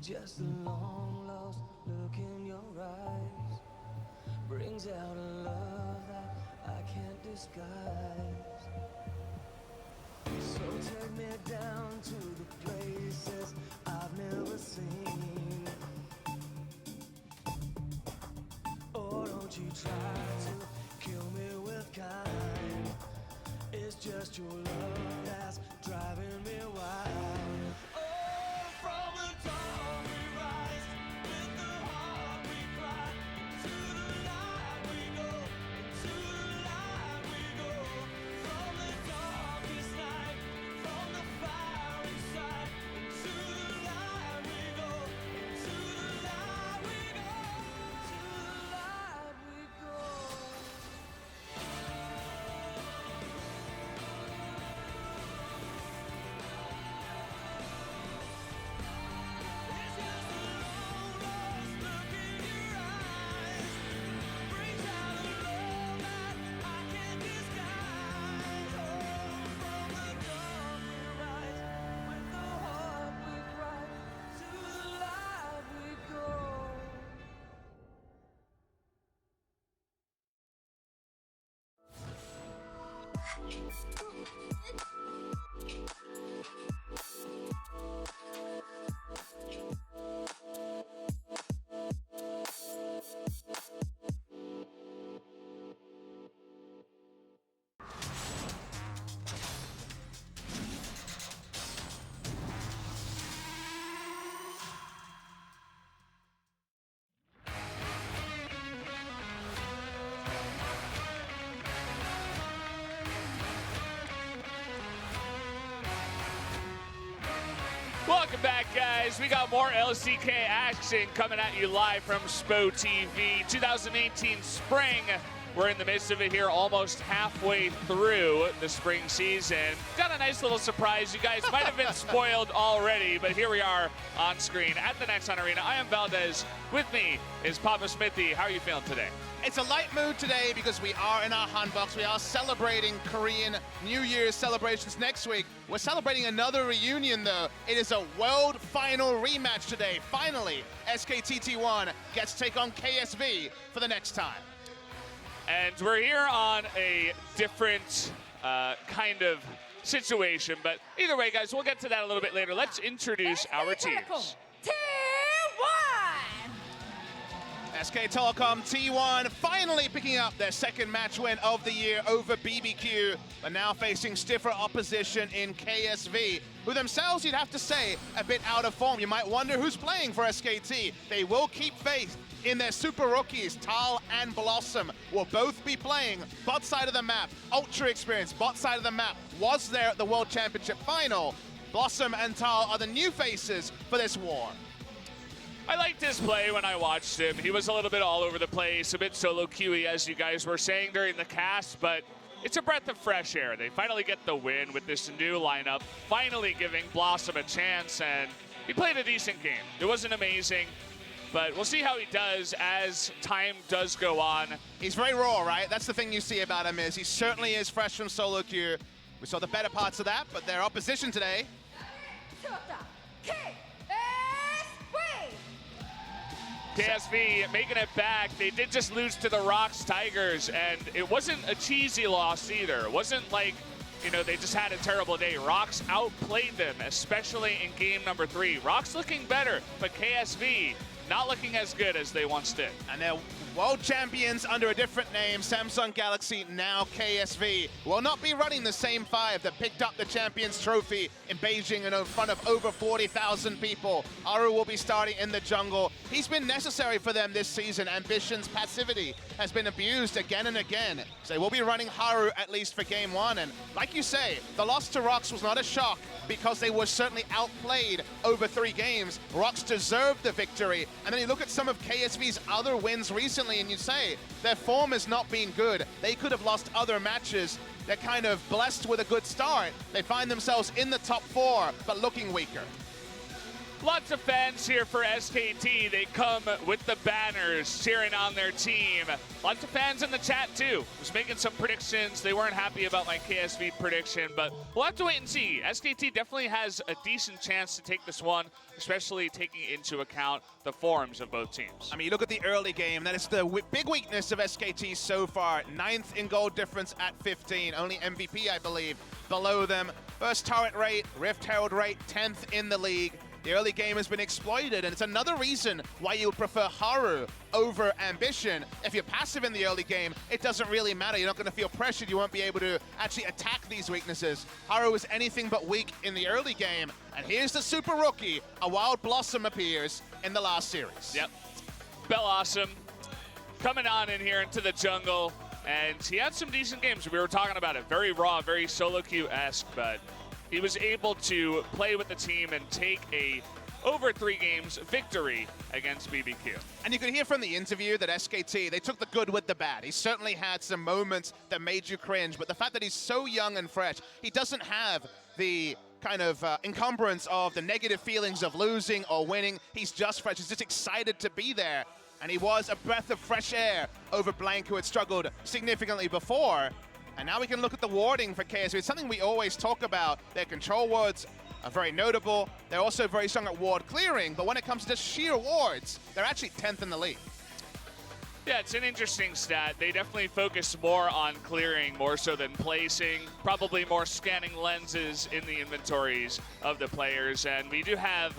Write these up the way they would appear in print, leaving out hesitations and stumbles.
just a long lost look in your eyes. Brings out a love that I can't disguise. So take me down to the places I've never seen. Oh, don't you try to kill me with kind. It's just your love that's driving me wild. Oh, from the dawn we rise, with the heart we cry, to the light we go, to the light we go. From the darkest night, from the fire inside, to the light we go, to the light we go, to the light we go. It's just a long lost look in your eyes. Brings out a love that I can't disguise. Oh, from the dawn we rise, with the heart we cry, to the light we go. Welcome back, guys. We got more LCK action coming at you live from SPO TV. 2018 spring. We're in the midst of it here, almost halfway through the spring season. Got a nice little surprise. You guys might have been spoiled already, but here we are on screen at the Nexon Arena. I am Valdez. With me is Papa Smithy. How are you feeling today? It's a light mood today because we are in our Hanbox. We are celebrating Korean New Year's celebrations next week. We're celebrating another reunion, though. It is a world final rematch today. Finally, SKT1 gets to take on KSV for the next time. And we're here on a different kind of situation, but either way, guys, we'll get to that a little bit later. Let's introduce our teams. Team 1! SK Telecom T1 finally picking up their second match win of the year over BBQ, but now facing stiffer opposition in KSV, who themselves, you'd have to say, a bit out of form. You might wonder who's playing for SKT. They will keep faith in their super rookies. Thal and Blossom will both be playing bot side of the map. Ultra experience, bot side of the map, was there at the World Championship final. Blossom and Thal are the new faces for this war. I liked his play when I watched him. He was a little bit all over the place, a bit solo queuey, as you guys were saying during the cast, but it's a breath of fresh air. They finally get the win with this new lineup, finally giving Blossom a chance, and he played a decent game. It wasn't amazing, but we'll see how he does as time does go on. He's very raw, right? That's the thing you see about him is he certainly is fresh from solo queue. We saw the better parts of that, but their opposition today. KSV making it back. They did just lose to the Rocks Tigers, and it wasn't a cheesy loss either. It wasn't like, you know, they just had a terrible day. Rocks outplayed them, especially in game number 3. Rocks looking better, but KSV not looking as good as they once did. And they're world champions under a different name, Samsung Galaxy, now KSV, will not be running the same 5 that picked up the Champions Trophy in Beijing in front of over 40,000 people. Haru will be starting in the jungle. He's been necessary for them this season. Ambition's passivity has been abused again and again. So they will be running Haru at least for game 1. And like you say, the loss to Rocks was not a shock because they were certainly outplayed over 3 games. Rocks deserved the victory. And then you look at some of KSV's other wins recently and you say their form has not been good. They could have lost other matches. They're kind of blessed with a good start. They find themselves in the top 4, but looking weaker. Lots of fans here for SKT. They come with the banners cheering on their team. Lots of fans in the chat too. Was making some predictions. They weren't happy about my KSV prediction, but we'll have to wait and see. SKT definitely has a decent chance to take this one, especially taking into account the forms of both teams. I mean, you look at the early game, that is the big weakness of SKT so far. 9th in gold difference at 15. Only MVP, I believe, below them. First turret rate, Rift Herald rate, 10th in the league. The early game has been exploited, and it's another reason why you would prefer Haru over Ambition. If you're passive in the early game, it doesn't really matter. You're not going to feel pressured. You won't be able to actually attack these weaknesses. Haru is anything but weak in the early game, and here's the super rookie. A Wild Blossom appears in the last series. Yep. Bellawesome coming on in here into the jungle, and he had some decent games. We were talking about it. Very raw, very solo queue-esque, but he was able to play with the team and take a over 3 games victory against BBQ. And you could hear from the interview that SKT, they took the good with the bad. He certainly had some moments that made you cringe, but the fact that he's so young and fresh, he doesn't have the kind of encumbrance of the negative feelings of losing or winning. He's just fresh. He's just excited to be there. And he was a breath of fresh air over Blank, who had struggled significantly before. And now we can look at the warding for KSV. It's something we always talk about. Their control wards are very notable. They're also very strong at ward clearing, but when it comes to just sheer wards, they're actually 10th in the league. Yeah, it's an interesting stat. They definitely focus more on clearing more so than placing, probably more scanning lenses in the inventories of the players. And we do have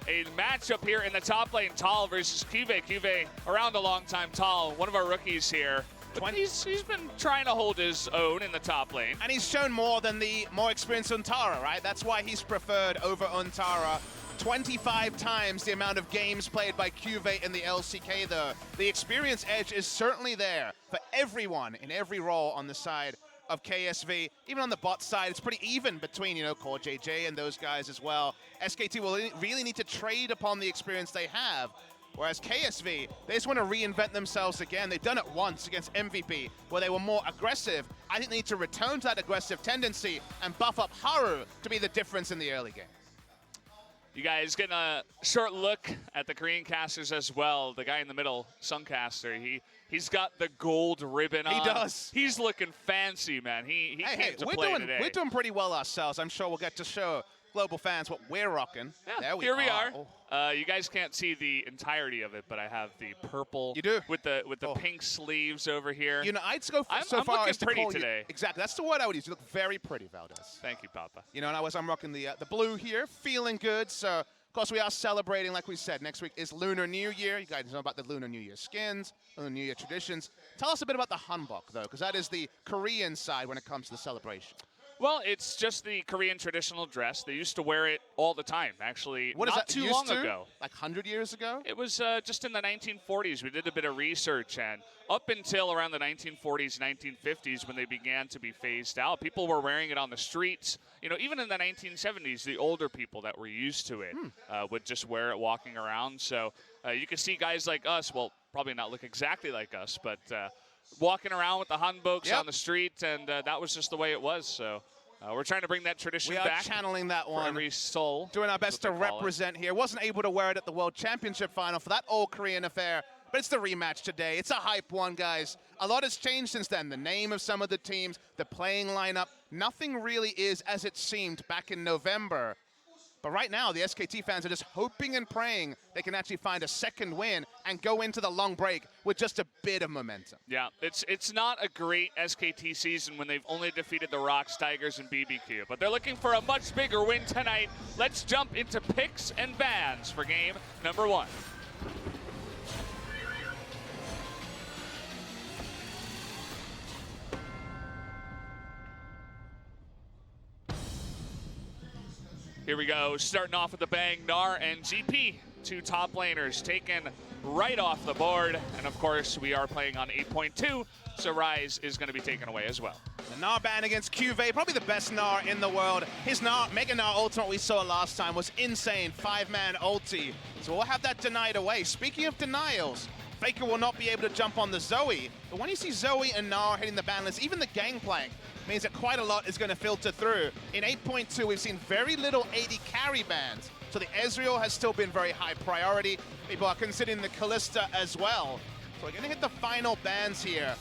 a matchup here in the top lane, Thal versus CuVee. CuVee, around a long time. Thal, one of our rookies here. But he's been trying to hold his own in the top lane. And he's shown more than the more experienced Untara, right? That's why he's preferred over Untara. 25 times the amount of games played by CuVee in the LCK, though. The experience edge is certainly there for everyone in every role on the side of KSV. Even on the bot side, it's pretty even between, you know, CoreJJ and those guys as well. SKT will really need to trade upon the experience they have. Whereas KSV, they just want to reinvent themselves again. They've done it once against MVP, where they were more aggressive. I think they need to return to that aggressive tendency and buff up Haru to be the difference in the early game. You guys getting a short look at the Korean casters as well. The guy in the middle, Suncaster, he's got the gold ribbon on. He does. He's looking fancy, man. He came to play today. We're doing pretty well ourselves. I'm sure we'll get to show global fans what we're rocking. Yeah, here we are. You guys can't see the entirety of it, but I have the purple. You do? With the pink sleeves over here. You know, I'd go so I'm far looking as to pretty call today. you. Exactly, that's the word I would use. You look very pretty, Valdez. Thank you, Papa. You know, and I'm rocking the blue here, feeling good. So, of course, we are celebrating, like we said, next week is Lunar New Year. You guys know about the Lunar New Year skins, Lunar New Year traditions. Tell us a bit about the hanbok, though, because that is the Korean side when it comes to the celebration. Well, it's just the Korean traditional dress. They used to wear it all the time, actually. What is not that, too long ago. Like 100 years ago? It was just in the 1940s. We did a bit of research, and up until around the 1940s, 1950s, when they began to be phased out, people were wearing it on the streets. You know, even in the 1970s, the older people that were used to it would just wear it walking around. So you can see guys like us, well, probably not look exactly like us, but walking around with the hanboks on the street, and that was just the way it was. So we're trying to bring that tradition back. We are channeling that one. For every soul. Doing our best to represent here. Wasn't able to wear it at the World Championship final for that old Korean affair, but it's the rematch today. It's a hype one, guys. A lot has changed since then. The name of some of the teams, the playing lineup, nothing really is as it seemed back in November. But right now, the SKT fans are just hoping and praying they can actually find a second win and go into the long break with just a bit of momentum. Yeah, it's not a great SKT season when they've only defeated the Rocks, Tigers, and BBQ. But they're looking for a much bigger win tonight. Let's jump into picks and bans for game number 1. Here we go, starting off with the bang, Gnar and GP, 2 top laners taken right off the board. And of course, we are playing on 8.2, so Rise is going to be taken away as well. The Gnar ban against CuVee, probably the best Gnar in the world. His Gnar, Mega Gnar ultimate we saw last time was insane, 5-man ulti. So we'll have that denied away. Speaking of denials, FLICKR will not be able to jump on the Zoe, but when you see Zoe and Gnar hitting the ban list, even the gangplank means that quite a lot is going to filter through. In 8.2, we've seen very little AD carry bans, so the Ezreal has still been very high priority. People are considering the Kalista as well. So we're going to hit the final bans here.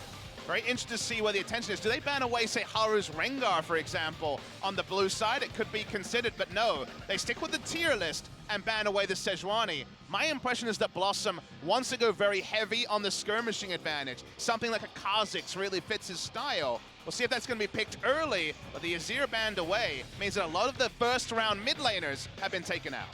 Very interested to see where the attention is. Do they ban away, say, Haru's Rengar, for example, on the blue side? It could be considered, but no. They stick with the tier list and ban away the Sejuani. My impression is that Blossom wants to go very heavy on the skirmishing advantage. Something like a Kha'Zix really fits his style. We'll see if that's going to be picked early, but the Azir banned away means that a lot of the first round mid laners have been taken out.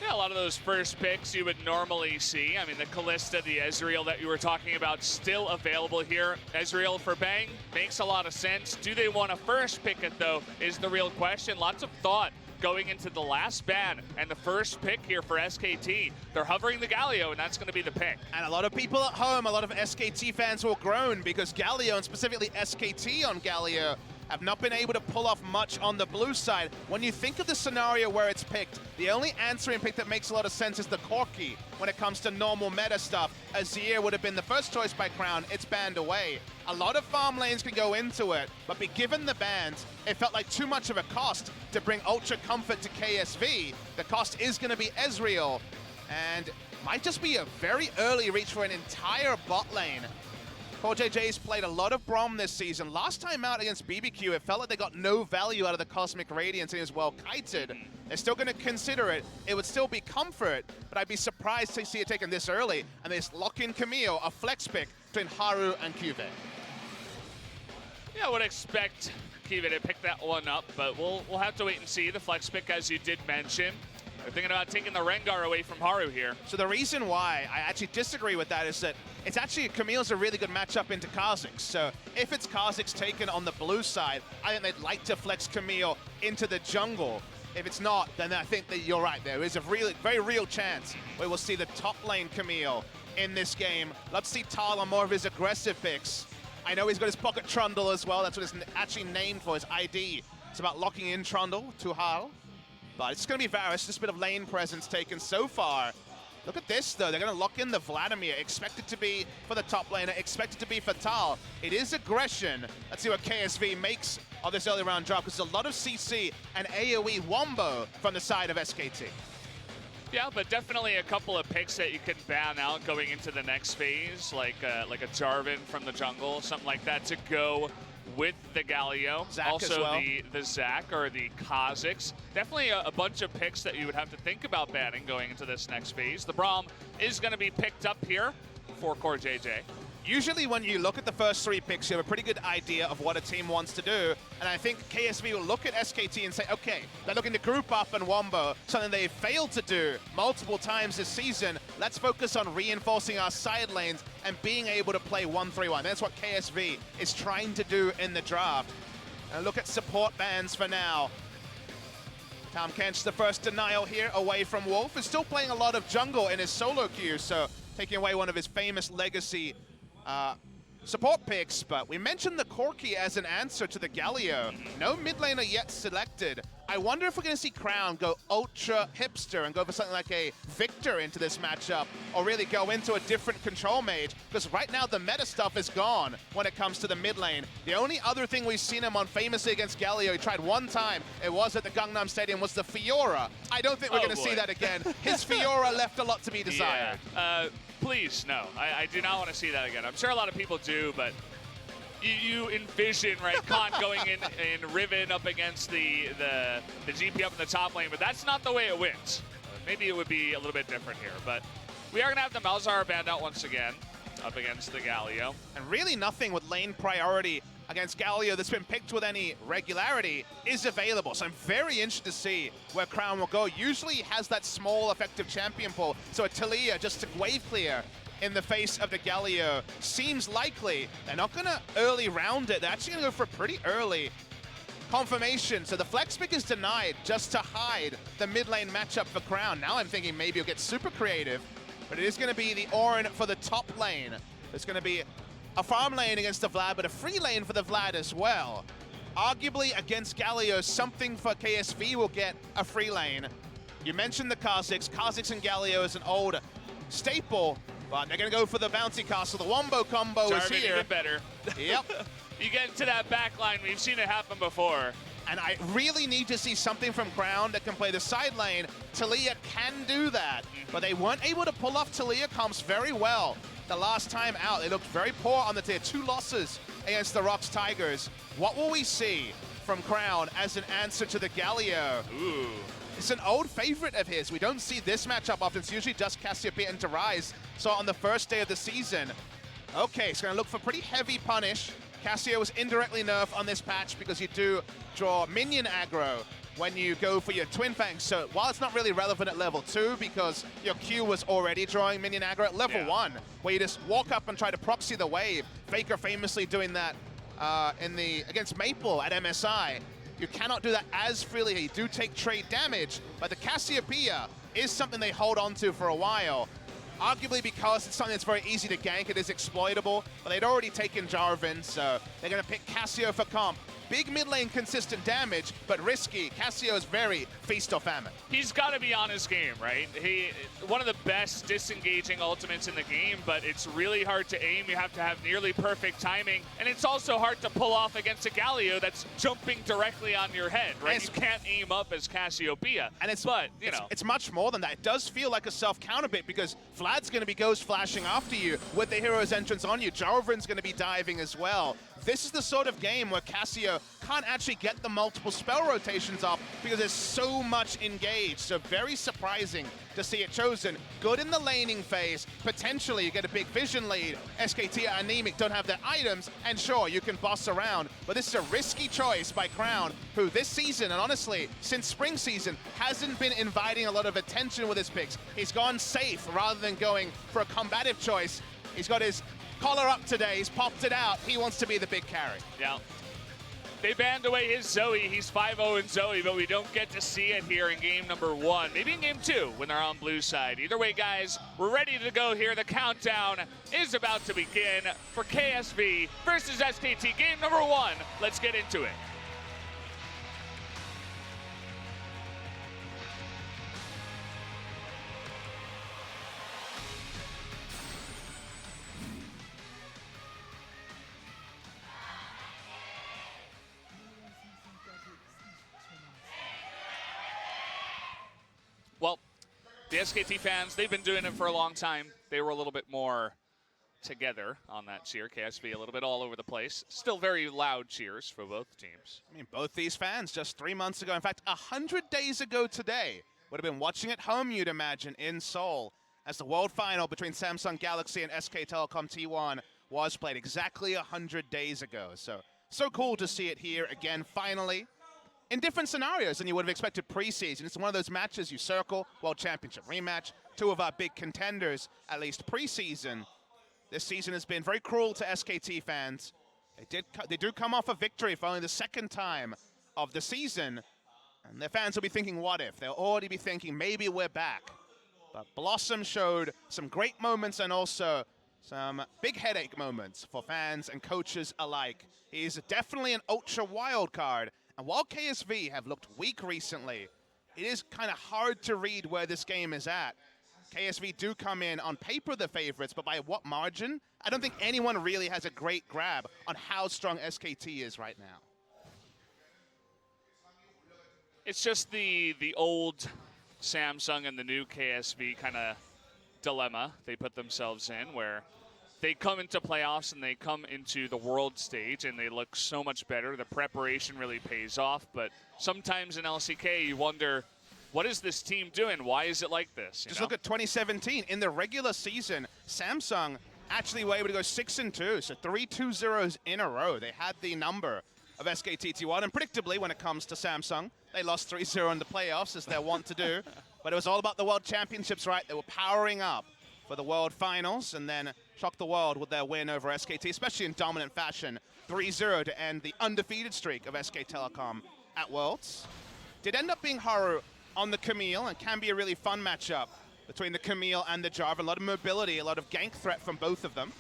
Yeah, a lot of those first picks you would normally see. I mean, the Kalista, the Ezreal that you were talking about, still available here. Ezreal for Bang makes a lot of sense. Do they want to first pick it, though, is the real question. Lots of thought going into the last ban and the first pick here for SKT. They're hovering the Galio, and that's going to be the pick. And a lot of people at home, a lot of SKT fans will groan because Galio, and specifically SKT on Galio, have not been able to pull off much on the blue side. When you think of the scenario where it's picked, the only answering pick that makes a lot of sense is the Corki. When it comes to normal meta stuff, Azir would have been the first choice by Crown. It's banned away. A lot of farm lanes can go into it, but given the bans, it felt like too much of a cost to bring Ultra Comfort to KSV. The cost is going to be Ezreal, and might just be a very early reach for an entire bot lane. CoreJJ's played a lot of Braum this season. Last time out against BBQ, it felt like they got no value out of the Cosmic Radiance and it was well kited. They're still going to consider it. It would still be comfort, but I'd be surprised to see it taken this early. And they just lock in Camille, a flex pick between Haru and CuVee. Yeah, I would expect CuVee to pick that one up, but we'll have to wait and see. The flex pick, as you did mention. They're thinking about taking the Rengar away from Haru here. So the reason why I actually disagree with that is that it's actually, Camille's a really good matchup into Kha'Zix. So if it's Kha'Zix taken on the blue side, I think they'd like to flex Camille into the jungle. If it's not, then I think that you're right. There is a really, very real chance we will see the top lane Camille in this game. Let's see Thal on more of his aggressive picks. I know he's got his pocket Trundle as well. That's what it's actually named for, his ID. It's about locking in Trundle to Thal. But it's going to be Varus, just a bit of lane presence taken so far. Look at this, though. They're going to lock in the Vladimir. Expected to be for the top laner, expected to be for Thal. It is aggression. Let's see what KSV makes of this early round drop, because there's a lot of CC and AoE wombo from the side of SKT. Yeah, but definitely a couple of picks that you can ban out going into the next phase, like a Jarvan from the jungle, something like that, to go with the Galio. Zac also as well. the Zac or the Kha'Zix. Definitely a bunch of picks that you would have to think about banning going into this next phase. The Braum is going to be picked up here for CoreJJ. Usually when you look at the first three picks, you have a pretty good idea of what a team wants to do. And I think KSV will look at SKT and say, okay, they're looking to group up and wombo, something they've failed to do multiple times this season. Let's focus on reinforcing our side lanes and being able to play 1-3-1. That's what KSV is trying to do in the draft. And look at support bans for now. Tom Kench, the first denial here away from Wolf, is still playing a lot of jungle in his solo queue, so taking away one of his famous legacy support picks, but we mentioned the Corki as an answer to the Galio. No mid laner yet selected. I wonder if we're going to see Crown go ultra hipster and go for something like a Victor into this matchup, or really go into a different control mage, because right now the meta stuff is gone when it comes to the mid lane. The only other thing we've seen him on famously against Galio, he tried one time, it was at the Gangnam Stadium, was the Fiora. I don't think we're going to see that again. His Fiora left a lot to be desired. Yeah. Please, no. I do not want to see that again. I'm sure a lot of people do, but you envision, right, Khan going in Riven up against the GP up in the top lane, but that's not the way it wins. Maybe it would be a little bit different here, but we are going to have the Malzahar banned out once again up against the Galio. And really nothing with lane priority against Galio that's been picked with any regularity is available. So I'm very interested to see where Crown will go. Usually he has that small effective champion pull, so a Talia just to wave clear in the face of the Galio seems likely. They're not going to early round it. They're actually going to go for a pretty early confirmation. So the flex pick is denied just to hide the mid lane matchup for Crown. Now I'm thinking maybe he'll get super creative, but it is going to be the Ornn for the top lane. It's going to be a farm lane against the Vlad, but a free lane for the Vlad as well. Arguably against Galio, something for KSV will get a free lane. You mentioned the Kha'Zix. Kha'Zix and Galio is an old staple But they're going to go for the bouncy castle. The wombo combo Jarvan is here. even better. Yep. You get into that back line, we've seen it happen before. And I really need to see something from Crown that can play the side lane. Talia can do that, but they weren't able to pull off Talia comps very well the last time out. They looked very poor on the tier. 2 losses against the Rocks Tigers. What will we see from Crown as an answer to the Galio? Ooh. It's an old favorite of his. We don't see this matchup often. It's usually just Cassiopeia and Rise. So on the first day of the season. Okay, it's going to look for pretty heavy punish. Cassio was indirectly nerfed on this patch because you do draw minion aggro when you go for your Twin Fangs. So while it's not really relevant at level 2 because your Q was already drawing minion aggro at level 1, where you just walk up and try to proxy the wave. FLICKR famously doing that against Maple at MSI. You cannot do that as freely. You do take trade damage, but the Cassiopeia is something they hold on to for a while. Arguably because it's something that's very easy to gank, it is exploitable, but they'd already taken Jarvan, so they're going to pick Cassio for comp. Big mid lane consistent damage, but risky. Cassio is very feast or famine. He's got to be on his game, right? One of the best disengaging ultimates in the game, but it's really hard to aim. You have to have nearly perfect timing, and it's also hard to pull off against a Galio that's jumping directly on your head, right? You can't aim up as Cassiopeia. And it's much more than that. It does feel like a self-counter bit because Vlad's going to be ghost flashing after you with the hero's entrance on you. Jarvan's going to be diving as well. This is the sort of game where Cassio can't actually get the multiple spell rotations off because there's so much engaged. So very surprising to see it chosen. Good in the laning phase. Potentially you get a big vision lead. SKT are anemic, don't have their items, and sure, you can boss around. But this is a risky choice by Crown, who this season, and honestly, since spring season, hasn't been inviting a lot of attention with his picks. He's gone safe rather than going for a combative choice. He's got his collar up today, he's popped it out. He wants to be the big carry. Yeah. They banned away his Zoe. He's 5-0 in Zoe, but we don't get to see it here in game number 1. Maybe in game 2 when they're on blue side. Either way, guys, we're ready to go here. The countdown is about to begin for KSV versus SKT. Game number 1. Let's get into it. Well, the SKT fans, they've been doing it for a long time. They were a little bit more together on that cheer. KSV a little bit all over the place. Still very loud cheers for both teams. I mean, both these fans just 3 months ago, in fact, 100 days ago today, would have been watching at home, you'd imagine, in Seoul, as the World Final between Samsung Galaxy and SK Telecom T1 was played exactly 100 days ago. So cool to see it here again, finally. In different scenarios than you would have expected preseason. It's one of those matches you circle, World Championship rematch, 2 of our big contenders, at least preseason. This season has been very cruel to SKT fans. They do come off a victory for only the 2nd time of the season, and their fans will be thinking, what if? They'll already be thinking, maybe we're back. But Blossom showed some great moments and also some big headache moments for fans and coaches alike. He's definitely an ultra wild card. And while KSV have looked weak recently, it is kind of hard to read where this game is at. KSV do come in on paper the favorites, but by what margin? I don't think anyone really has a great grab on how strong SKT is right now. It's just the old Samsung and the new KSV kind of dilemma they put themselves in, where they come into playoffs and they come into the world stage and they look so much better. The preparation really pays off, but sometimes in LCK you wonder, what is this team doing? Why is it like this? Just look at 2017. In the regular season, Samsung actually were able to go 6-2, so 3 2-0s in a row. They had the number of SKT1, and predictably, when it comes to Samsung, they lost 3-0 in the playoffs, as they're wont to do. But it was all about the World Championships, right? They were powering up for the World Finals, and then shocked the world with their win over SKT, especially in dominant fashion. 3-0 to end the undefeated streak of SK Telecom at Worlds. Did end up being Haru on the Camille, and can be a really fun matchup between the Camille and the Jarvan. A lot of mobility, a lot of gank threat from both of them.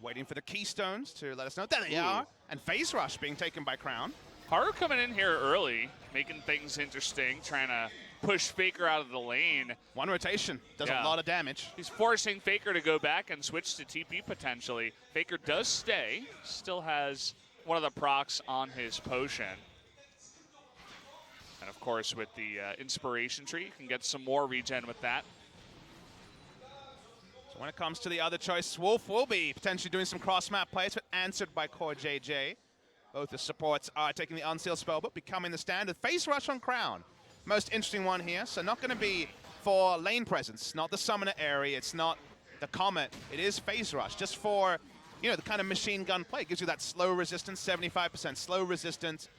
Waiting for the Keystones to let us know. There they are. And Phase Rush being taken by Crown. Haru coming in here early, making things interesting, trying to push FLICKR out of the lane. One rotation does a lot of damage. He's forcing FLICKR to go back and switch to TP potentially. FLICKR does stay, still has one of the procs on his potion. And of course with the inspiration tree, you can get some more regen with that. So when it comes to the other choice, Wolf will be potentially doing some cross-map plays, but answered by CoreJJ. Both the supports are taking the Unsealed spell, but becoming the standard. Face Rush on Crown. Most interesting one here. So not going to be for lane presence, not the Summoner area, it's not the Comet. It is Phase Rush, just for, you know, the kind of machine gun play. It gives you that slow resistance, 75% slow resistance.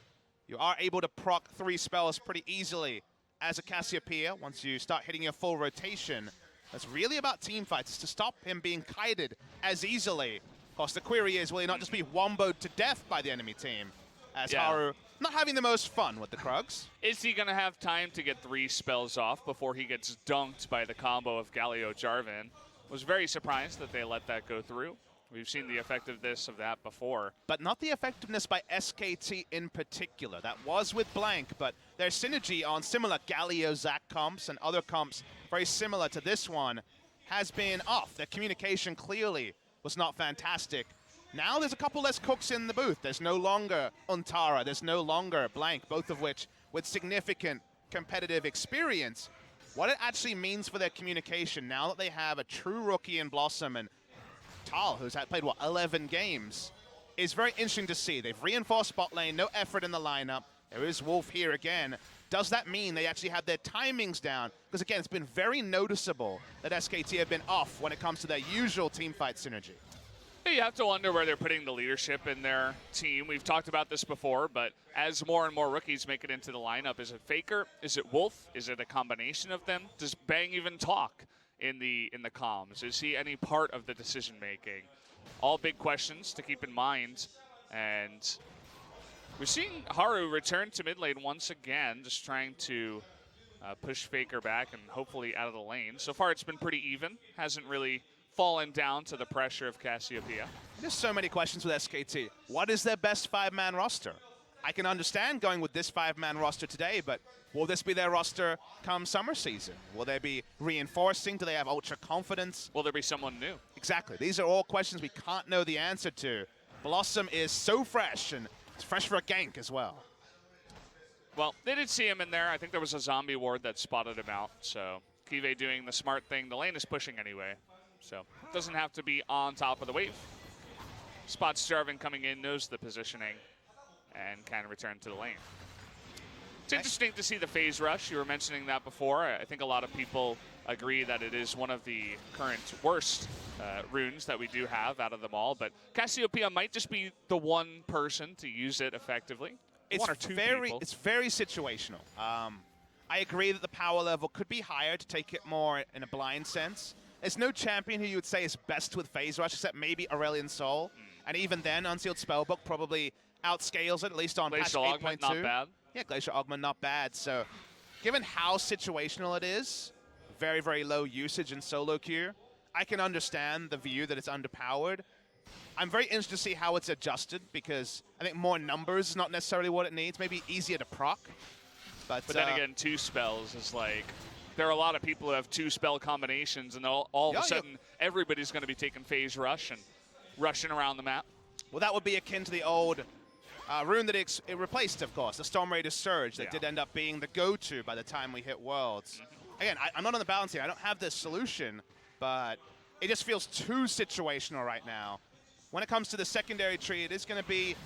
You are able to proc 3 spells pretty easily as a Cassiopeia once you start hitting your full rotation. That's really about team fights, it's to stop him being kited as easily. Of course, the query is, will he not just be womboed to death by the enemy team? As Haru not having the most fun with the Krugs. Is he going to have time to get 3 spells off before he gets dunked by the combo of Galio Jarvan? Was very surprised that they let that go through. We've seen the effectiveness of that before. But not the effectiveness by SKT in particular. That was with Blank, but their synergy on similar Galio Zac comps and other comps very similar to this one has been off. Their communication clearly was not fantastic. Now there's a couple less cooks in the booth. There's no longer Untara, there's no longer Blank, both of which with significant competitive experience. What it actually means for their communication now that they have a true rookie in Blossom and Thal, who's played, what, 11 games, is very interesting to see. They've reinforced bot lane, no effort in the lineup. There is Wolf here again. Does that mean they actually have their timings down? Because again, it's been very noticeable that SKT have been off when it comes to their usual teamfight synergy. You have to wonder where they're putting the leadership in their team. We've talked about this before, but as more and more rookies make it into the lineup, is it FLICKR? Is it Wolf? Is it a combination of them? Does Bang even talk in the comms? Is he any part of the decision making? All big questions to keep in mind. And we're seeing Haru return to mid lane once again, just trying to push FLICKR back and hopefully out of the lane. So far it's been pretty even. Hasn't really fallen down to the pressure of Cassiopeia. There's so many questions with SKT. What is their best 5-man roster? I can understand going with this 5-man roster today, but will this be their roster come summer season? Will they be reinforcing? Do they have ultra confidence? Will there be someone new? Exactly. These are all questions we can't know the answer to. Blossom is so fresh, and it's fresh for a gank as well. Well, they did see him in there. I think there was a zombie ward that spotted him out, so CuVee doing the smart thing. The lane is pushing anyway, so it doesn't have to be on top of the wave. Spots Jarvan coming in, knows the positioning, and can return to the lane. It's interesting to see the phase rush. You were mentioning that before. I think a lot of people agree that it is one of the current worst runes that we do have out of them all, but Cassiopeia might just be the one person to use it effectively. One or two people. It's very situational. I agree that the power level could be higher to take it more in a blind sense. There's no champion who you would say is best with phase rush except maybe Aurelion Sol. And even then, Unsealed Spellbook probably outscales it, at least on patch 8.2. Not bad. Yeah, Glacial Augment not bad. So given how situational it is, very, very low usage in solo queue, I can understand the view that it's underpowered. I'm very interested to see how it's adjusted because I think more numbers is not necessarily what it needs. Maybe easier to proc. But then again, 2 spells is like, there are a lot of people who have 2 spell combinations, and all of a sudden everybody's going to be taking phase rush and rushing around the map. Well, that would be akin to the old rune that it replaced, of course, the Storm Raider Surge that did end up being the go-to by the time we hit Worlds. Again, I'm not on the balance here. I don't have this solution, but it just feels too situational right now. When it comes to the secondary tree, it is going to be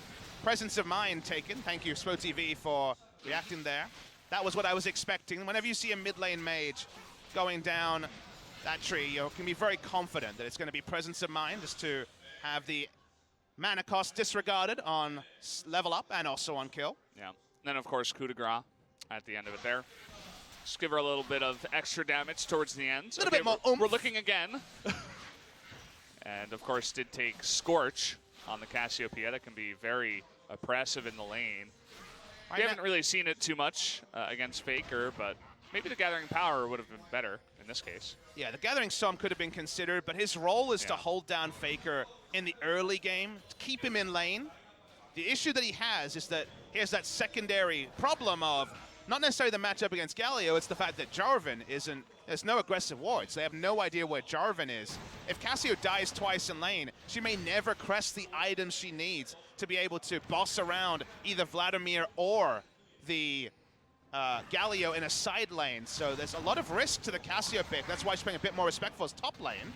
presence of mind taken. Thank you, SpoTV, for reacting there. That was what I was expecting. Whenever you see a mid lane mage going down that tree, you can be very confident that it's going to be presence of mind, just to have the mana cost disregarded on level up and also on kill. Yeah. And then, of course, coup de grace at the end of it there. Just give her a little bit of extra damage towards the end. A little bit more oomph. We're looking again. And, of course, did take Scorch on the Cassiopeia. That can be very oppressive in the lane. We haven't really seen it too much against FLICKR, but maybe the Gathering Power would have been better in this case. Yeah, the Gathering Storm could have been considered, but his role is to hold down FLICKR in the early game, to keep him in lane. The issue that he has is that he has that secondary problem of not necessarily the matchup against Galio, it's the fact that Jarvan isn't, there's no aggressive wards. They have no idea where Jarvan is. If Cassio dies twice in lane, she may never crest the items she needs to be able to boss around either Vladimir or the Galio in a side lane. So there's a lot of risk to the Cassio pick. That's why she's playing a bit more respectful as top lane.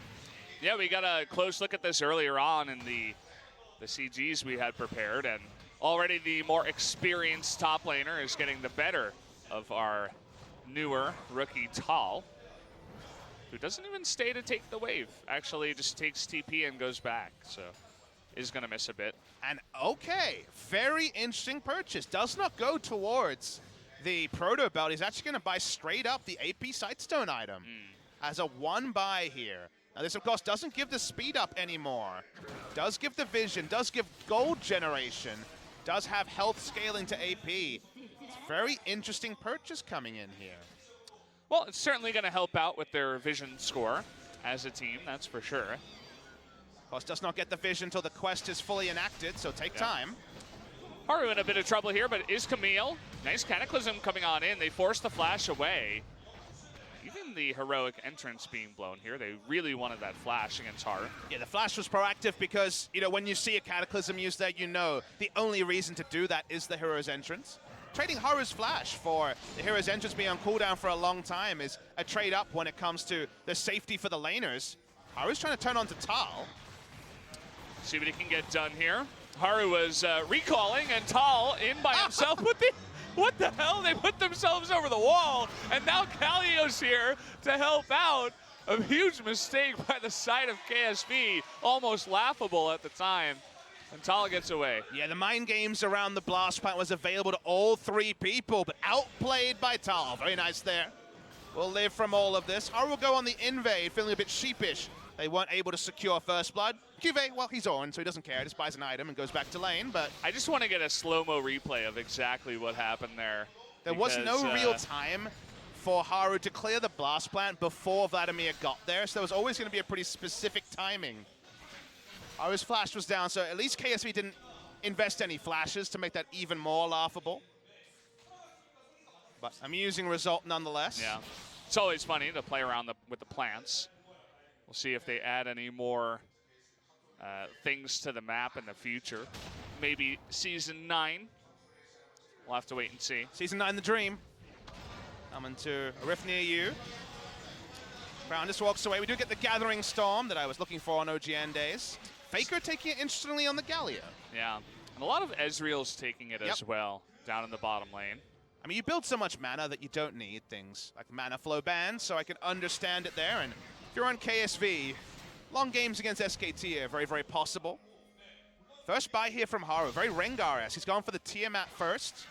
Yeah, we got a close look at this earlier on in the CGs we had prepared, and already the more experienced top laner is getting the better of our newer rookie Thal, who doesn't even stay to take the wave. Actually just takes TP and goes back, so is going to miss a bit. And okay, very interesting purchase. Does not go towards the Proto Belt. He's actually going to buy straight up the AP Sightstone item as a one buy here. Now this, of course, doesn't give the speed up anymore. Does give the vision, does give gold generation, does have health scaling to AP. It's a very interesting purchase coming in here. Well, it's certainly going to help out with their vision score as a team, that's for sure. Of course, does not get the vision until the quest is fully enacted, so take time. Haru in a bit of trouble here, but is Camille. Nice Cataclysm coming on in. They force the flash away. Even the heroic entrance being blown here, they really wanted that flash against Haru. Yeah, the flash was proactive because, you know, when you see a Cataclysm used there, you know the only reason to do that is the hero's entrance. Trading Haru's flash for the hero's entrance being on cooldown for a long time is a trade up when it comes to the safety for the laners. Haru's trying to turn on to Thal. See what he can get done here. Haru was recalling, and Thal in by himself. What the hell? They put themselves over the wall, and now Galio's here to help out. A huge mistake by the side of KSV, almost laughable at the time. And Thal gets away. Yeah, the mind games around the blast plant was available to all three people, but outplayed by Thal. Very nice there. We'll live from all of this. Haru will go on the invade, feeling a bit sheepish. They weren't able to secure first blood. CuVee, well, he's Ornn, so he doesn't care. Just buys an item and goes back to lane, but... I just want to get a slow-mo replay of exactly what happened there. There was no real time for Haru to clear the blast plant before Vladimir got there, so there was always going to be a pretty specific timing. Haru's flash was down, so at least KSV didn't invest any flashes to make that even more laughable. But amusing result nonetheless. Yeah, it's always funny to play around with the plants. We'll see if they add any more things to the map in the future. Maybe Season 9. We'll have to wait and see. Season 9, the dream. Coming to a rift near you. Braum just walks away. We do get the Gathering Storm that I was looking for on OGN days. FLICKR taking it interestingly on the Galio. Yeah, and a lot of Ezreal's taking it as well down in the bottom lane. I mean, you build so much mana that you don't need things like mana flow bans, so I can understand it there. And if you're on KSV, long games against SKT are very, very possible. First buy here from Haru, very Rengar-esque. He's gone for the Tiamat first.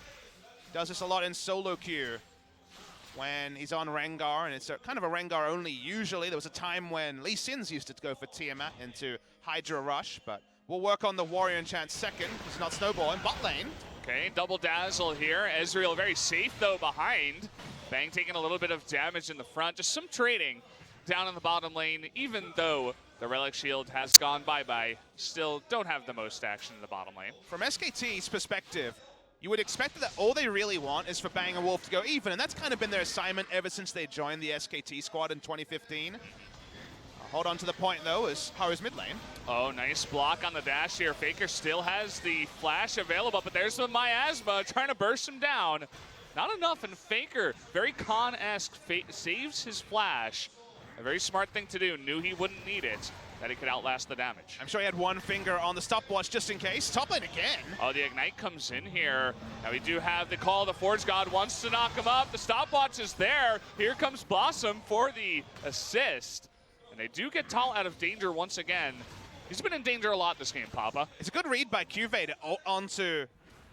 Does this a lot in solo queue when he's on Rengar, and it's kind of a Rengar only usually. There was a time when Lee Sin's used to go for Tiamat into Hydra Rush, but we'll work on the Warrior Enchant second. He's not snowballing. Bot lane. Okay, double dazzle here. Ezreal very safe though behind. Bang taking a little bit of damage in the front. Just some trading down in the bottom lane, even though the Relic Shield has gone bye-bye. Still don't have the most action in the bottom lane. From SKT's perspective, you would expect that all they really want is for Bang and Wolf to go even, and that's kind of been their assignment ever since they joined the SKT squad in 2015. Hold on to the point, though, as Haru's mid lane. Oh, nice block on the dash here. FLICKR still has the flash available, but there's the miasma trying to burst him down. Not enough, and FLICKR, very Con-esque, saves his flash. A very smart thing to do. Knew he wouldn't need it, that he could outlast the damage. I'm sure he had one finger on the stopwatch just in case. Top lane again. Oh, the Ignite comes in here. Now we do have the call. The Forge God wants to knock him up. The stopwatch is there. Here comes Blossom for the assist. And they do get Thal out of danger once again. He's been in danger a lot this game, Papa. It's a good read by CuVee to ult onto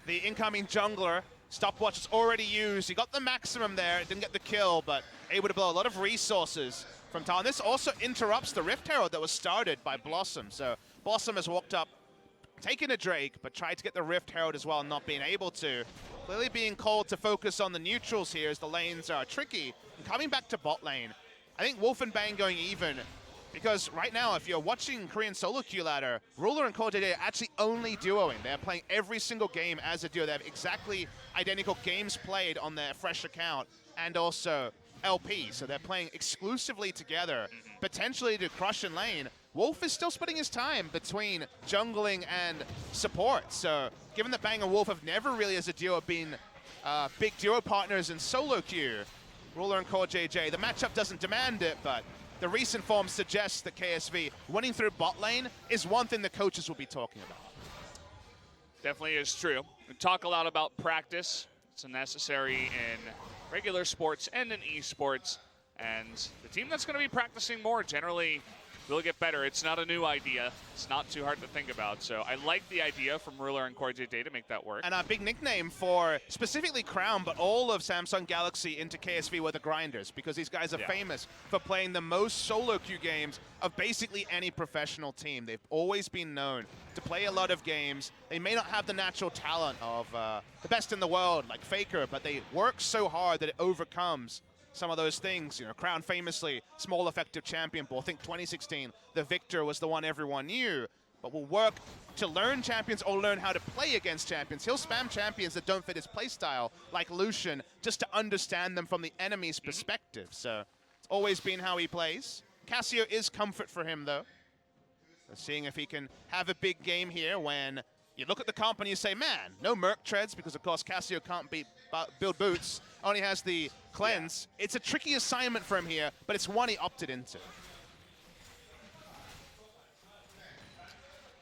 the incoming jungler. Stopwatch is already used. He got the maximum there. Didn't get the kill, but able to blow a lot of resources from Thal. And this also interrupts the Rift Herald that was started by Blossom. So Blossom has walked up, taken a Drake, but tried to get the Rift Herald as well, not being able to. Clearly being called to focus on the neutrals here as the lanes are tricky. And coming back to bot lane, I think Wolf and Bang going even Because right now, if you're watching Korean solo queue ladder, Ruler and CoreJJ are actually only duoing. They're playing every single game as a duo. They have exactly identical games played on their fresh account and also LP. So they're playing exclusively together, potentially to crush in lane. Wolf is still splitting his time between jungling and support. So given that Bang and Wolf have never really as a duo been big duo partners in solo queue, Ruler and CoreJJ, the matchup doesn't demand it, but the recent form suggests that KSV winning through bot lane is one thing the coaches will be talking about. Definitely is true. We talk a lot about practice. It's necessary in regular sports and in esports. And the team that's going to be practicing more generally will get better. It's not a new idea. It's not too hard to think about. So I like the idea from Ruler and CoreJJ to make that work. And a big nickname for specifically Crown, but all of Samsung Galaxy into KSV were the Grinders, because these guys are famous for playing the most solo queue games of basically any professional team. They've always been known to play a lot of games. They may not have the natural talent of the best in the world like FLICKR, but they work so hard that it overcomes some of those things. You know, Crown famously, small effective champion pool. I think 2016, the Victor was the one everyone knew, but will work to learn champions or learn how to play against champions. He'll spam champions that don't fit his playstyle, like Lucian, just to understand them from the enemy's perspective. So it's always been how he plays. Cassio is comfort for him, though. So seeing if he can have a big game here when you look at the comp and you say, man, no Merc treads, because of course Cassio can't build boots, only has the cleanse. Yeah. It's a tricky assignment for him here, but it's one he opted into.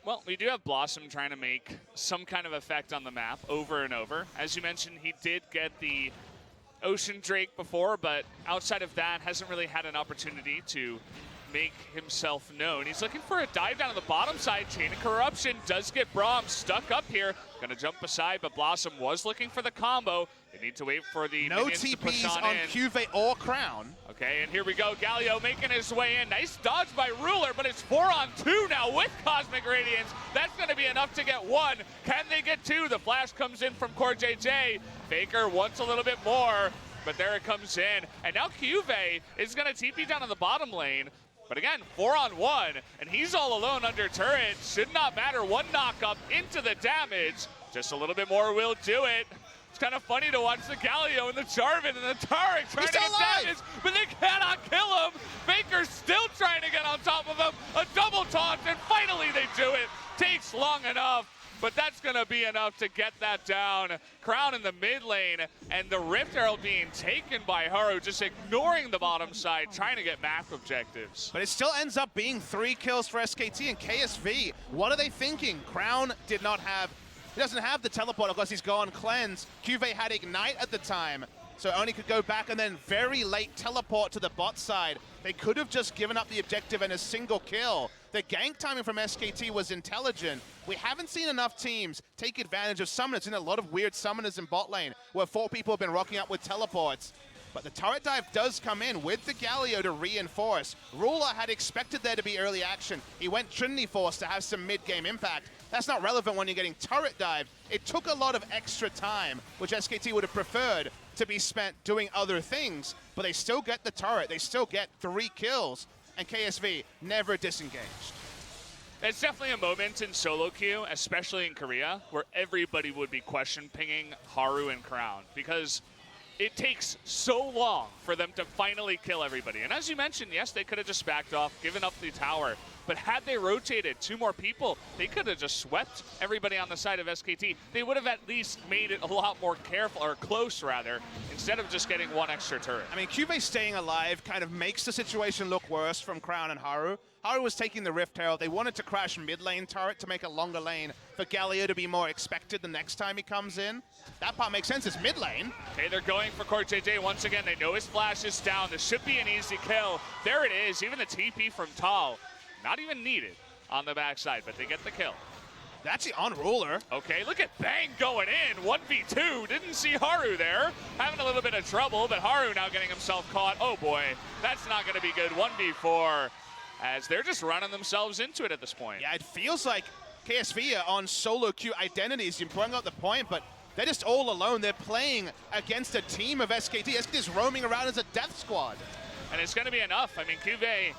Well, we do have Blossom trying to make some kind of effect on the map over and over. As you mentioned, he did get the Ocean Drake before, but outside of that, hasn't really had an opportunity to make himself known. He's looking for a dive down on the bottom side. Chain of Corruption does get Braum stuck up here. Gonna jump aside, but Blossom was looking for the combo. They need to wait for the minions to push TPs on CuVee or Crown. Okay, and here we go. Galio making his way in. Nice dodge by Ruler, but it's 4-on-2 now with Cosmic Radiance. That's gonna be enough to get one. Can they get two? The flash comes in from CoreJJ. FLICKR wants a little bit more, but there it comes in. And now CuVee is gonna TP down on the bottom lane. But again, 4-on-1, and he's all alone under turret. Should not matter. One knock up into the damage. Just a little bit more will do it. It's kind of funny to watch the Galio and the Jarvan and the Taric trying to get damage, but they cannot kill him. FLICKR still trying to get on top of him. A double taunt, and finally they do it. Takes long enough, but that's going to be enough to get that down. Crown in the mid lane, and the Rift Herald being taken by Haru, just ignoring the bottom side, trying to get map objectives. But it still ends up being 3 kills for SKT and KSV. What are they thinking? Crown did not have, he doesn't have the teleport because he's gone cleanse. CuVee had Ignite at the time, so only could go back and then very late teleport to the bot side. They could have just given up the objective and a single kill. The gank timing from SKT was intelligent. We haven't seen enough teams take advantage of summoners. Seen a lot of weird summoners in bot lane where 4 people have been rocking up with teleports. But the turret dive does come in with the Galio to reinforce. Ruler had expected there to be early action. He went Trinity Force to have some mid-game impact. That's not relevant when you're getting turret dived. It took a lot of extra time, which SKT would have preferred to be spent doing other things, but they still get the turret. They still get 3 kills, and KSV never disengaged. It's definitely a moment in solo queue, especially in Korea, where everybody would be question pinging Haru and Crown, because it takes so long for them to finally kill everybody. And as you mentioned, yes, they could have just backed off, given up the tower. But had they rotated 2 more people, they could have just swept everybody on the side of SKT. They would have at least made it a lot more careful, or close rather, instead of just getting 1 extra turret. I mean, CuVee staying alive kind of makes the situation look worse from Crown and Haru. Haru was taking the Rift Herald. They wanted to crash mid lane turret to make a longer lane for Galio to be more expected the next time he comes in. That part makes sense. It's mid lane. Okay, they're going for CoreJJ once again. They know his flash is down. This should be an easy kill. There it is. Even the TP from Thal. Not even needed on the backside, but they get the kill. Actually on Ruler. Okay, look at Bang going in. 1v2. Didn't see Haru there. Having a little bit of trouble, but Haru now getting himself caught. Oh boy, that's not going to be good. 1v4, as they're just running themselves into it at this point. Yeah, it feels like KSV are on solo queue identities. You bring up the point, but they're just all alone. They're playing against a team of SKT. SKT is roaming around as a death squad. And it's going to be enough. I mean, CuVee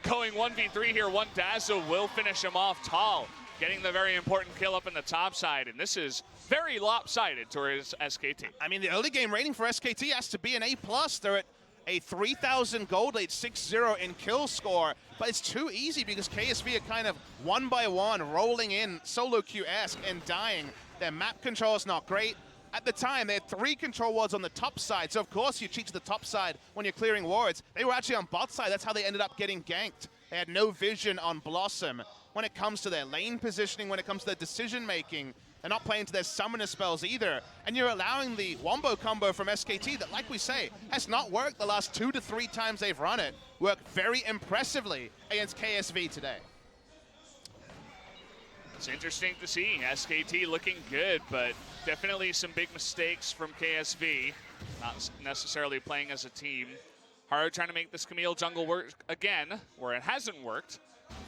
going 1v3 here. One Dazzle will finish him off. Thal getting the very important kill up in the top side, and this is very lopsided towards SKT. I mean, the early game rating for SKT has to be an A+. They're at a 3,000 gold lead, 6-0 in kill score, but it's too easy because KSV are kind of one by one rolling in solo queue-esque and dying. Their map control is not great. At the time, they had 3 control wards on the top side, so of course you cheat to the top side when you're clearing wards. They were actually on bot side. That's how they ended up getting ganked. They had no vision on Blossom. When it comes to their lane positioning, when it comes to their decision-making, they're not playing to their summoner spells either. And you're allowing the wombo combo from SKT that, like we say, has not worked the last 2 to 3 times they've run it. Worked very impressively against KSV today. It's interesting to see SKT looking good, but definitely some big mistakes from KSV. Not necessarily playing as a team. Haru trying to make this Camille jungle work again, where it hasn't worked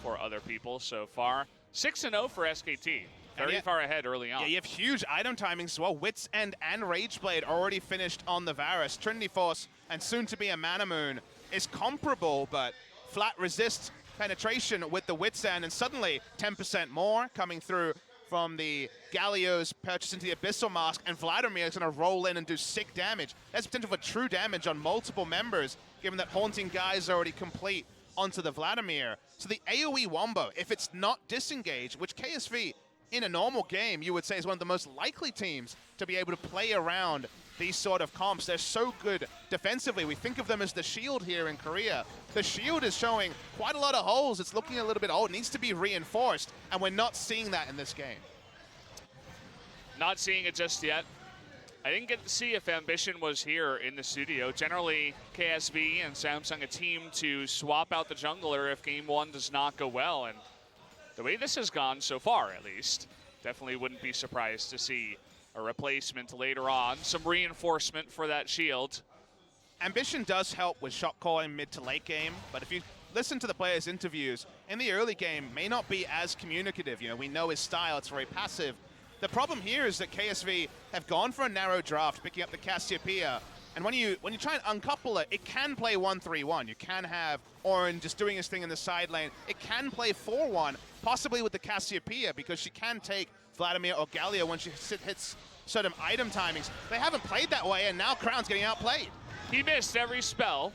for other people so far. 6-0 for SKT. Very far ahead early on. Yeah, you have huge item timings as well. Wits End and Rageblade already finished on the Varus. Trinity Force and soon to be a Mana Moon is comparable, but flat resist penetration with the Wits End, and suddenly 10% more coming through from the Galio's purchase into the Abyssal Mask, and Vladimir is going to roll in and do sick damage. There's potential for true damage on multiple members, given that Haunting Guy is already complete onto the Vladimir. So the AoE wombo, if it's not disengaged, which KSV in a normal game you would say is one of the most likely teams to be able to play around these sort of comps. They're so good defensively. We think of them as the shield here in Korea. The shield is showing quite a lot of holes. It's looking a little bit old. It needs to be reinforced, and we're not seeing that in this game. Not seeing it just yet. I didn't get to see if Ambition was here in the studio. Generally, KSV and Samsung a team to swap out the jungler if game 1 does not go well, and the way this has gone so far, at least, definitely wouldn't be surprised to see a replacement later on. Some reinforcement for that shield. Ambition does help with shot calling mid to late game, but if you listen to the players' interviews, in the early game may not be as communicative. You know, we know his style, it's very passive. The problem here is that KSV have gone for a narrow draft, picking up the Cassiopeia, and when you try and uncouple it, it can play 1-3-1. You can have Ornn just doing his thing in the side lane. It can play 4-1, possibly with the Cassiopeia, because she can take Vladimir or Galio when she hits certain item timings. They haven't played that way, and now Crown's getting outplayed. He missed every spell.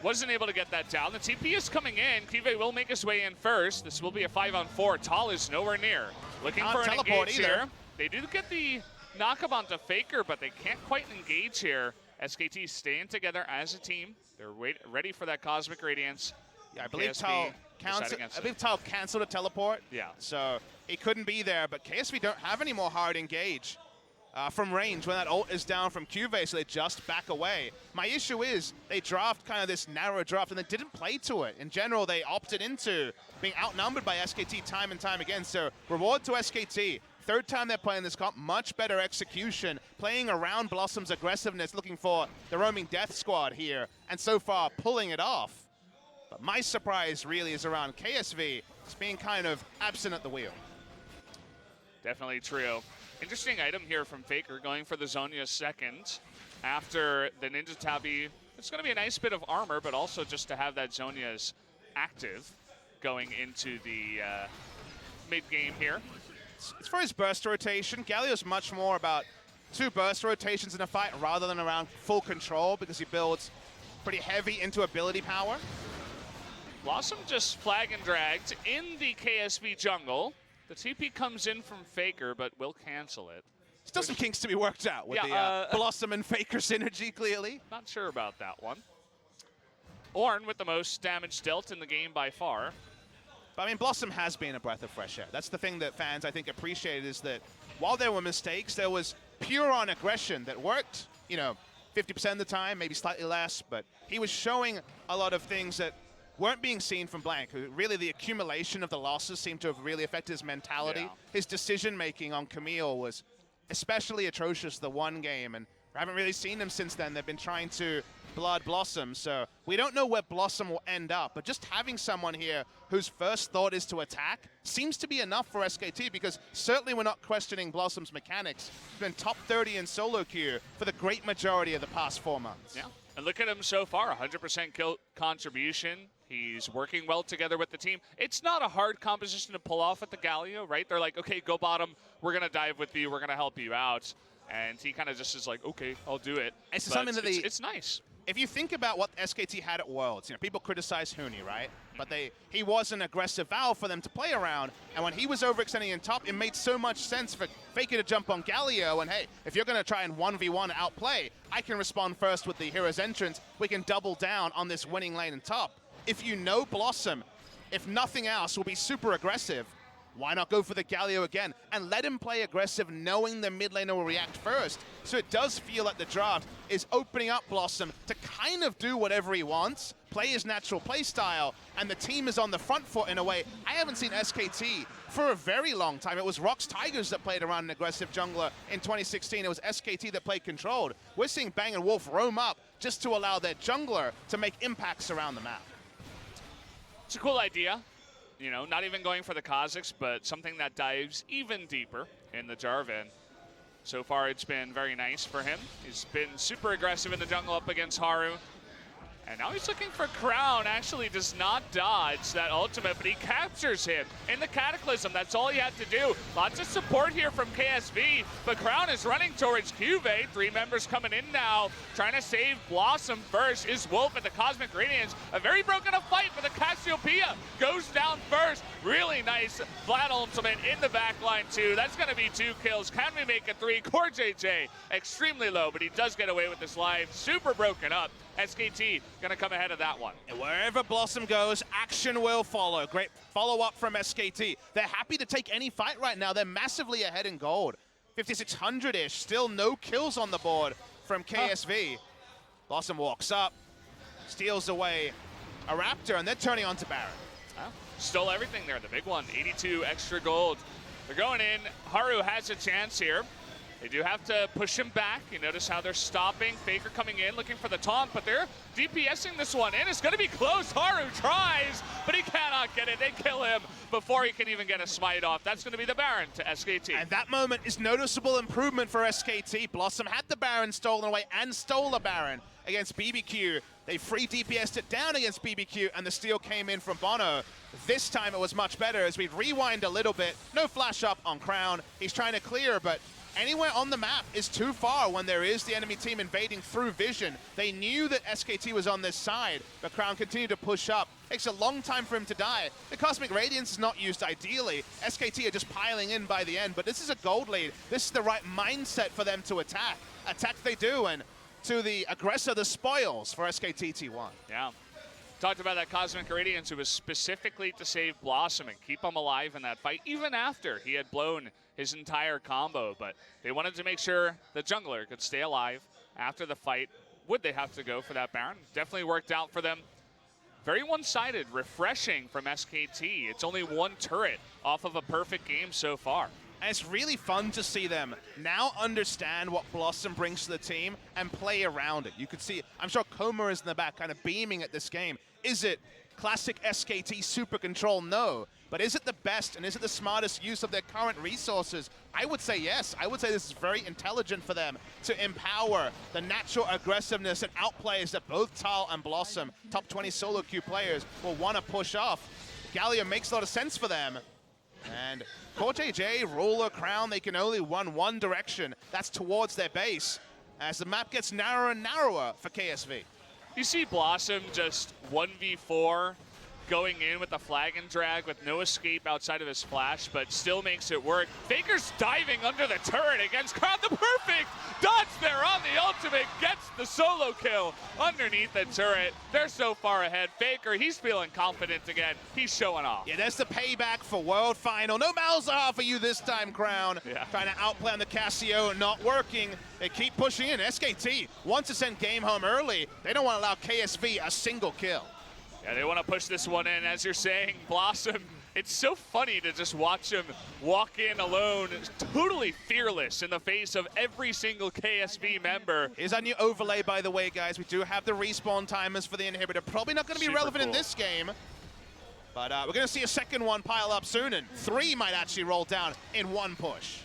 Wasn't able to get that down. The TP is coming in. CuVee will make his way in first. This will be a 5-on-4. Thal is nowhere near. Looking for an engage here. They do get the knock-up onto FLICKR, but they can't quite engage here. SKT staying together as a team. They're ready for that Cosmic Radiance. Yeah, I believe Thal canceled a teleport. Yeah. So he couldn't be there, but KSV don't have any more hard engage from range when that ult is down from CuVee, so they just back away. My issue is they draft kind of this narrow draft, and they didn't play to it. In general, they opted into being outnumbered by SKT time and time again, so reward to SKT. Third time they're playing this comp, much better execution, playing around Blossom's aggressiveness, looking for the roaming death squad here, and so far pulling it off. But my surprise really is around KSV, just being kind of absent at the wheel. Definitely true. Interesting item here from FLICKR, going for the Zhonya second. After the Ninja Tabi, it's going to be a nice bit of armor, but also just to have that Zhonya's active going into the mid-game here. As far as burst rotation, Galio's much more about 2 burst rotations in a fight rather than around full control, because he builds pretty heavy into ability power. Blossom just flag and dragged in the KSV jungle. The TP comes in from FLICKR, but will cancel it. Still some kinks to be worked out with the Blossom and FLICKR synergy, clearly. Not sure about that one. Ornn with the most damage dealt in the game by far. But I mean, Blossom has been a breath of fresh air. That's the thing that fans, I think, appreciated, is that while there were mistakes, there was pure on aggression that worked, you know, 50% of the time, maybe slightly less, but he was showing a lot of things that weren't being seen from Blank. Really, the accumulation of the losses seemed to have really affected his mentality. Yeah. His decision-making on Camille was especially atrocious the one game, and we haven't really seen him since then. They've been trying to blood Blossom, so we don't know where Blossom will end up, but just having someone here whose first thought is to attack seems to be enough for SKT, because certainly we're not questioning Blossom's mechanics. He's been top 30 in solo queue for the great majority of the past 4 months. Yeah, and look at him so far, 100% kill contribution. He's working well together with the team. It's not a hard composition to pull off at the Galio, right? They're like, okay, go bottom. We're going to dive with you. We're going to help you out. And he kind of just is like, okay, I'll do it. It's something that it's nice. If you think about what SKT had at Worlds, people criticize Huni, right? But he was an aggressive Val for them to play around. And when he was overextending in top, it made so much sense for FLICKR to jump on Galio. And hey, if you're going to try and 1v1 outplay, I can respond first with the hero's entrance. We can double down on this winning lane in top. If you know Blossom, if nothing else, will be super aggressive, why not go for the Galio again and let him play aggressive knowing the mid laner will react first? So it does feel like the draft is opening up Blossom to kind of do whatever he wants, play his natural play style, and the team is on the front foot in a way I haven't seen SKT for a very long time. It was Rox Tigers that played around an aggressive jungler in 2016. It was SKT that played controlled. We're seeing Bang and Wolf roam up just to allow their jungler to make impacts around the map. It's a cool idea. Not even going for the Kha'Zix, but something that dives even deeper in the Jarvan. So far, it's been very nice for him. He's been super aggressive in the jungle up against Haru. And now he's looking for Crown. Actually does not dodge that ultimate, but he captures him in the Cataclysm. That's all he had to do. Lots of support here from KSV, but Crown is running towards CuVee. 3 members coming in now, trying to save Blossom first. Is Wolf at the Cosmic Radiance. A very broken up fight, but the Cassiopeia goes down first. Really nice Vlad ultimate in the back line too. That's going to be 2 kills. Can we make it 3? CoreJJ extremely low, but he does get away with this life. Super broken up. SKT going to come ahead of that one. And wherever Blossom goes, action will follow. Great follow-up from SKT. They're happy to take any fight right now. They're massively ahead in gold. 5,600-ish. Still no kills on the board from KSV. Blossom walks up, steals away a Raptor, and they're turning on to Baron. Stole everything there. The big one, 82 extra gold. They're going in. Haru has a chance here. They do have to push him back. You notice how they're stopping. FLICKR coming in, looking for the taunt, but they're DPSing this one in. It's going to be close. Haru tries, but he cannot get it. They kill him before he can even get a smite off. That's going to be the Baron to SKT. And that moment is noticeable improvement for SKT. Blossom had the Baron stolen away and stole the Baron against BBQ. They free DPS'd it down against BBQ, and the steal came in from Bono. This time it was much better as we rewind a little bit. No flash up on Crown. He's trying to clear, but anywhere on the map is too far when there is the enemy team invading through vision. They knew that SKT was on this side, but Crown continued to push up. Takes a long time for him to die. The Cosmic Radiance is not used ideally. SKT are just piling in by the end, but this is a gold lead. This is the right mindset for them to attack. Attack they do, and to the aggressor, the spoils for SKT T1. Yeah. Talked about that Cosmic Radiance. It was specifically to save Blossom and keep him alive in that fight, even after he had blown his entire combo. But they wanted to make sure the jungler could stay alive after the fight. Would they have to go for that Baron? Definitely worked out for them. Very one-sided, refreshing from SKT. It's only 1 turret off of a perfect game so far. And it's really fun to see them now understand what Blossom brings to the team and play around it. You could see, I'm sure Coma is in the back kind of beaming at this game. Is it classic SKT super control? No. But is it the best and is it the smartest use of their current resources? I would say yes. I would say this is very intelligent for them to empower the natural aggressiveness and outplays that both Thal and Blossom, top 20 solo queue players, will want to push off. Galio makes a lot of sense for them. And CoreJJ, Ruler, Crown, they can only run one direction. That's towards their base as the map gets narrower and narrower for KSV. You see Blossom just 1v4 going in with the flag and drag with no escape outside of his flash, but still makes it work. FLICKR's diving under the turret against Crown. The perfect dodge there on the ultimate gets the solo kill underneath the turret. They're so far ahead. FLICKR, he's feeling confident again. He's showing off. Yeah, there's the payback for World Final. No Malzahar for you this time, Crown. Yeah. Trying to outplay on the Cassio, not working. They keep pushing in. SKT wants to send game home early. They don't want to allow KSV a single kill. Yeah, they want to push this one in. As you're saying, Blossom, it's so funny to just watch him walk in alone, totally fearless in the face of every single KSV member. Here's our new overlay, by the way, guys. We do have the respawn timers for the inhibitor. Probably not going to be relevant in this game. But we're going to see a second one pile up soon, and 3 might actually roll down in one push.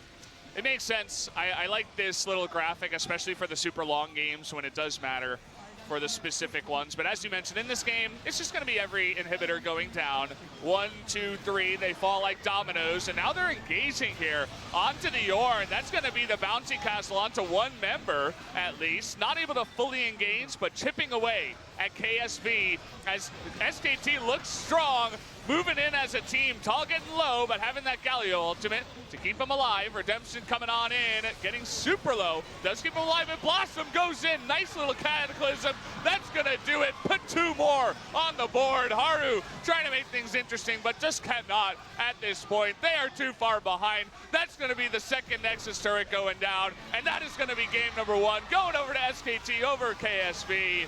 It makes sense. I like this little graphic, especially for the super long games when it does matter. for the specific ones. But as you mentioned, in this game, it's just going to be every inhibitor going down. 1, 2, 3, they fall like dominoes, and now they're engaging here onto the Ornn. That's going to be the bouncy castle onto one member, at least. Not able to fully engage, but chipping away at KSV as SKT looks strong, moving in as a team. Thal getting low, but having that Galio ultimate to keep him alive. Redemption coming on in, getting super low. Does keep him alive, and Blossom goes in. Nice little cataclysm. That's going to do it. Put 2 more on the board. Haru trying to make things interesting, but just cannot at this point. They are too far behind. That's going to be the second Nexus turret going down, and that is going to be game number 1. Going over to SKT over KSV.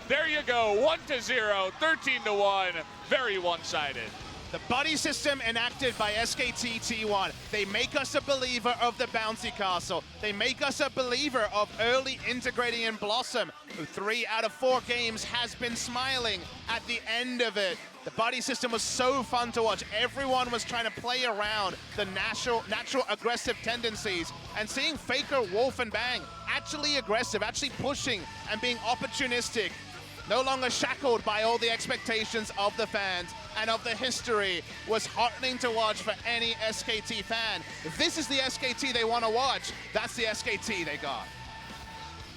There you go, 1-0, 13-1, very one-sided. The buddy system enacted by SKT T1. They make us a believer of the bouncy castle. They make us a believer of early integrating in Blossom, who 3 out of 4 games has been smiling at the end of it. The buddy system was so fun to watch. Everyone was trying to play around the natural aggressive tendencies, and seeing FLICKR, Wolf, and Bang actually aggressive, actually pushing and being opportunistic. No longer shackled by all the expectations of the fans and of the history, was heartening to watch for any SKT fan. If this is the SKT they want to watch, that's the SKT they got.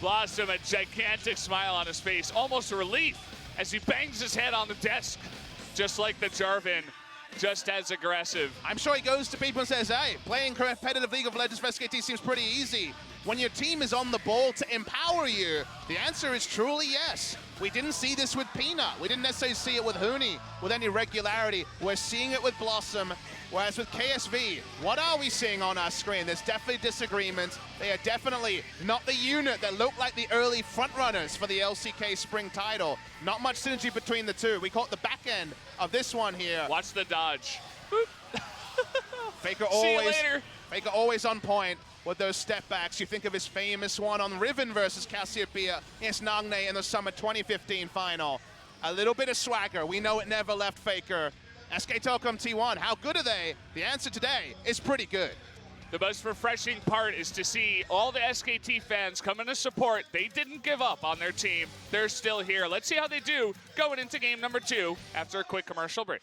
Blossom, a gigantic smile on his face, almost a relief as he bangs his head on the desk, just like the Jarvan, just as aggressive. I'm sure he goes to people and says, hey, playing competitive League of Legends for SKT seems pretty easy. When your team is on the ball to empower you, the answer is truly yes. We didn't see this with Peanut. We didn't necessarily see it with Huni with any regularity. We're seeing it with Blossom, whereas with KSV, what are we seeing on our screen? There's definitely disagreement. They are definitely not the unit that looked like the early frontrunners for the LCK spring title. Not much synergy between the two. We caught the back end of this one here. Watch the dodge. FLICKR See you later. FLICKR always on point with those step backs. You think of his famous one on Riven versus Cassiopeia against Nagne in the Summer 2015 final. A little bit of swagger. We know it never left FLICKR. SK Telecom T1, how good are they? The answer today is pretty good. The most refreshing part is to see all the SKT fans coming to support. They didn't give up on their team. They're still here. Let's see how they do going into game number 2 after a quick commercial break.